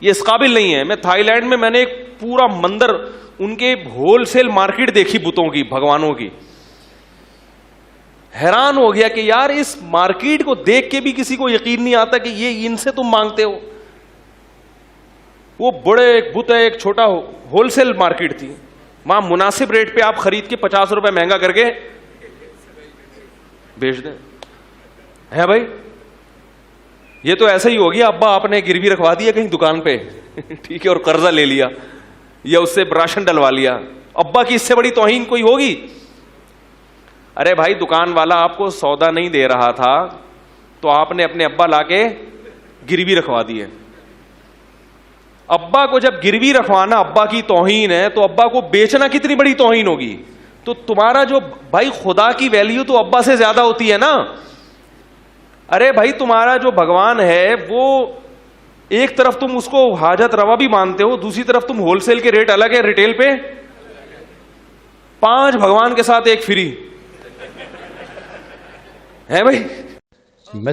یہ اس قابل نہیں ہے. میں تھائی لینڈ میں نے ایک پورا مندر, ان کے ہول سیل مارکیٹ دیکھی بتوں کی, بھگوانوں کی. حیران ہو گیا کہ یار اس مارکیٹ کو دیکھ کے بھی کسی کو یقین نہیں آتا کہ یہ ان سے تم مانگتے ہو. وہ بڑے ایک بت ہے, ایک چھوٹا ہول سیل مارکیٹ تھی, وہاں مناسب ریٹ پہ آپ خرید کے 50 روپے مہنگا کر کے بیچ دیں. ہے بھائی, یہ تو ایسا ہی ہو گیا, ابا آپ نے گروی رکھوا دیا کہیں دکان پہ, ٹھیک ہے, اور قرضہ لے لیا یا اس سے راشن ڈلوا لیا. ابا کی اس سے بڑی توہین کوئی ہوگی؟ ارے بھائی, دکان والا آپ کو سودا نہیں دے رہا تھا تو آپ نے اپنے ابا لا کے گروی رکھوا دیے. ابا کو جب گروی رکھوانا ابا کی توہین ہے تو ابا کو بیچنا کتنی بڑی توہین ہوگی. تو تمہارا جو بھائی خدا کی ویلیو تو ابا سے زیادہ ہوتی ہے نا. ارے بھائی, تمہارا جو بھگوان ہے وہ ایک طرف تم اس کو حاجت روا بھی مانتے ہو, دوسری طرف تم ہول سیل کے ریٹ الگ ہے, ریٹیل پہ 5 بھگوان کے ساتھ 1 فری ہے بھائی.